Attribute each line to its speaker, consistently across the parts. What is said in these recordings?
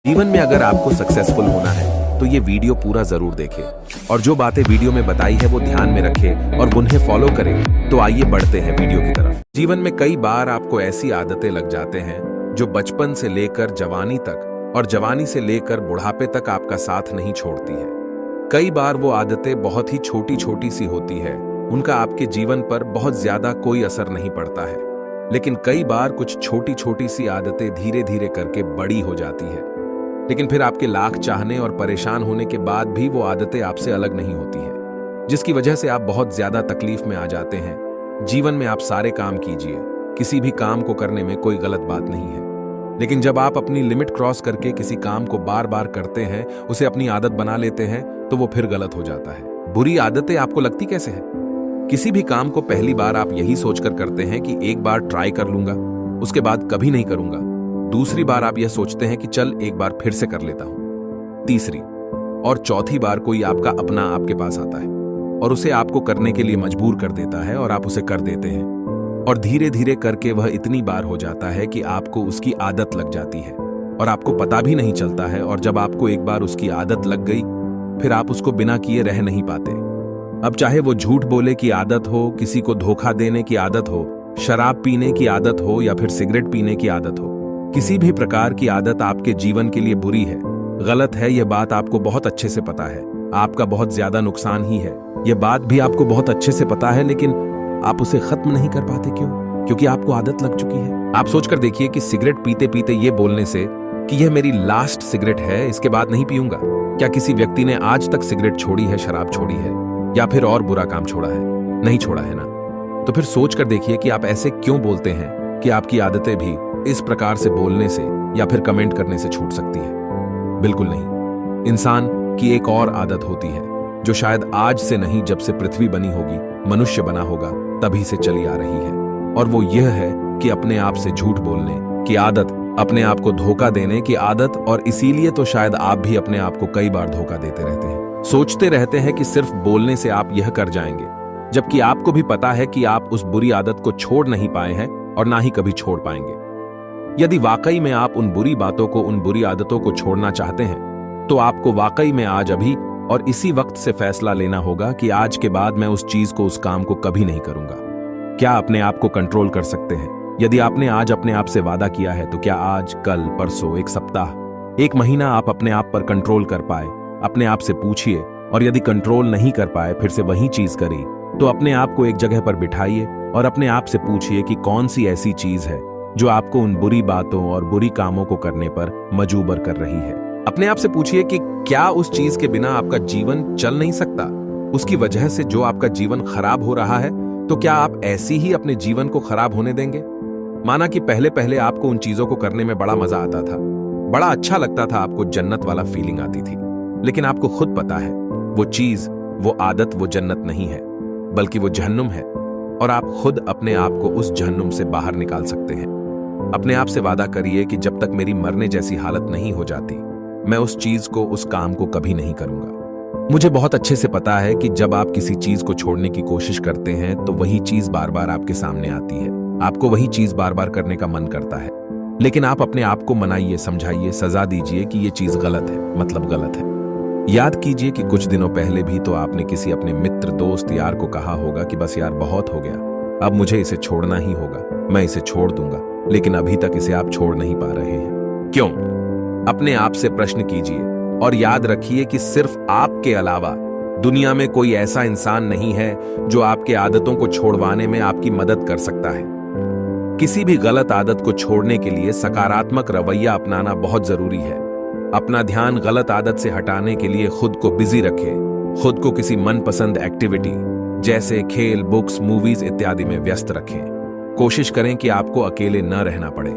Speaker 1: जीवन में अगर आपको सक्सेसफुल होना है तो ये वीडियो पूरा जरूर देखें और जो बातें वीडियो में बताई है वो ध्यान में रखें और उन्हें फॉलो करें। तो आइए बढ़ते हैं वीडियो की तरफ। जीवन में कई बार आपको ऐसी आदतें लग जाते हैं जो बचपन से लेकर जवानी तक और जवानी से लेकर बुढ़ापे तक आपका साथ नहीं छोड़ती है। कई बार वो आदतें बहुत ही छोटी छोटी सी होती है, उनका आपके जीवन पर बहुत ज्यादा कोई असर नहीं पड़ता है, लेकिन कई बार कुछ छोटी छोटी सी आदतें धीरे धीरे करके बड़ी हो जाती है। लेकिन फिर आपके लाख चाहने और परेशान होने के बाद भी वो आदतें आपसे अलग नहीं होती है, जिसकी वजह से आप बहुत ज्यादा तकलीफ में आ जाते हैं। जीवन में आप सारे काम कीजिए, किसी भी काम को करने में कोई गलत बात नहीं है, लेकिन जब आप अपनी लिमिट क्रॉस करके किसी काम को बार बार करते हैं, उसे अपनी आदत बना लेते हैं, तो वो फिर गलत हो जाता है। बुरी आदतें आपको लगती कैसे है? किसी भी काम को पहली बार आप यही सोचकर करते हैं कि एक बार ट्राई कर लूंगा, उसके बाद कभी नहीं करूंगा। दूसरी बार आप यह सोचते हैं कि चल एक बार फिर से कर लेता हूं। तीसरी और चौथी बार कोई आपका अपना आपके पास आता है और उसे आपको करने के लिए मजबूर कर देता है और आप उसे कर देते हैं, और धीरे धीरे करके वह इतनी बार हो जाता है कि आपको उसकी आदत लग जाती है और आपको पता भी नहीं चलता है। और जब आपको एक बार उसकी आदत लग गई, फिर आप उसको बिना किए रह नहीं पाते। अब चाहे वो झूठ बोले की आदत हो, किसी को धोखा देने की आदत हो, शराब पीने की आदत हो या फिर सिगरेट पीने की आदत हो, किसी भी प्रकार की आदत आपके जीवन के लिए बुरी है, गलत है। यह बात आपको बहुत अच्छे से पता है, आपका बहुत ज्यादा नुकसान ही है, यह बात भी आपको बहुत अच्छे से पता है, लेकिन आप उसे खत्म नहीं कर पाते। क्यों? क्योंकि आपको आदत लग चुकी है। आप सोचकर देखिए कि सिगरेट पीते पीते ये बोलने से कि यह मेरी लास्ट सिगरेट है, इसके बाद नहीं पीऊंगा, क्या किसी व्यक्ति ने आज तक सिगरेट छोड़ी है, शराब छोड़ी है या फिर और बुरा काम छोड़ा है? नहीं छोड़ा है ना। तो फिर सोचकर देखिए कि आप ऐसे क्यों बोलते हैं कि आपकी आदतें भी इस प्रकार से बोलने से या फिर कमेंट करने से छूट सकती है? बिल्कुल नहीं। इंसान की एक और आदत होती है जो शायद आज से नहीं, जब से पृथ्वी बनी होगी, मनुष्य बना होगा, तभी से चली आ रही है, और वो यह है कि अपने आप से झूठ बोलने की आदत, अपने आप को धोखा देने की आदत। और इसीलिए तो शायद आप भी अपने आप को कई बार धोखा देते रहते हैं। सोचते रहते हैं कि सिर्फ बोलने से आप यह कर जाएंगे, जबकि आपको भी पता है कि आप उस बुरी आदत को छोड़ नहीं पाए हैं और ना ही कभी छोड़ पाएंगे। यदि वाकई में आप उन बुरी बातों को, उन बुरी आदतों को छोड़ना चाहते हैं, तो आपको वाकई में आज, अभी और इसी वक्त से फैसला लेना होगा कि आज के बाद मैं उस चीज को, उस काम को कभी नहीं करूंगा। क्या अपने आप को कंट्रोल कर सकते हैं? यदि आपने आज अपने आप से वादा किया है, तो क्या आज, कल, परसों, एक सप्ताह, एक महीना आप अपने आप पर कंट्रोल कर पाए? अपने आप से पूछिए, और यदि कंट्रोल नहीं कर पाए, फिर से वही चीज करी, तो अपने आप को एक जगह पर बिठाइए और अपने आप से पूछिए कि कौन सी ऐसी चीज है जो आपको उन बुरी बातों और बुरी कामों को करने पर मजबूर कर रही है। अपने आप से पूछिए कि क्या उस चीज के बिना आपका जीवन चल नहीं सकता? उसकी वजह से जो आपका जीवन खराब हो रहा है, तो क्या आप ऐसी ही अपने जीवन को खराब होने देंगे? माना कि पहले पहले आपको उन चीजों को करने में बड़ा मजा आता था, बड़ा अच्छा लगता था, आपको जन्नत वाला फीलिंग आती थी, लेकिन आपको खुद पता है वो चीज, वो आदत, वो जन्नत नहीं है, बल्कि वो जहन्नुम है, और आप खुद अपने आप को उस जहन्नुम से बाहर निकाल सकते हैं। अपने आप से वादा करिए कि जब तक मेरी मरने जैसी हालत नहीं हो जाती, मैं उस चीज को, उस काम को कभी नहीं करूंगा। मुझे बहुत अच्छे से पता है कि जब आप किसी चीज को छोड़ने की कोशिश करते हैं, तो वही चीज बार बार आपके सामने आती है, आपको वही चीज बार बार करने का मन करता है, लेकिन आप अपने आप को मनाइए, समझाइए, सजा दीजिए कि ये चीज गलत है, मतलब गलत है। याद कीजिए कि कुछ दिनों पहले भी तो आपने किसी अपने मित्र, दोस्त, यार को कहा होगा कि बस यार बहुत हो गया, अब मुझे इसे छोड़ना ही होगा, मैं इसे छोड़ दूंगा, लेकिन अभी तक इसे आप छोड़ नहीं पा रहे हैं। क्यों? अपने आप से प्रश्न कीजिए और याद रखिए कि सिर्फ आपके अलावा दुनिया में कोई ऐसा इंसान नहीं है जो आपके आदतों को छोड़वाने में आपकी मदद कर सकता है। किसी भी गलत आदत को छोड़ने के लिए सकारात्मक रवैया अपनाना बहुत जरूरी है। अपना ध्यान गलत आदत से हटाने के लिए खुद को बिजी रखें, खुद को किसी मनपसंद एक्टिविटी जैसे खेल, बुक्स, मूवीज इत्यादि में व्यस्त रखें। कोशिश करें कि आपको अकेले न रहना पड़े।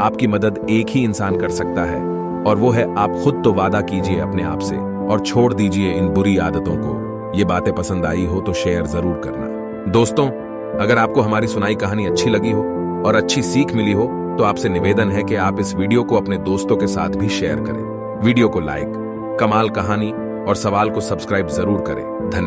Speaker 1: आपकी मदद एक ही इंसान कर सकता है, और वो है आप खुद। तो वादा कीजिए अपने आप से और छोड़ दीजिए इन बुरी आदतों को। ये बातें पसंद आई हो तो शेयर जरूर करना। दोस्तों, अगर आपको हमारी सुनाई कहानी अच्छी लगी हो और अच्छी सीख मिली हो, तो आपसे निवेदन है कि आप इस वीडियो को अपने दोस्तों के साथ भी शेयर करें। वीडियो को लाइक, कमाल कहानी और सवाल को सब्सक्राइब जरूर करें। धन्यवाद।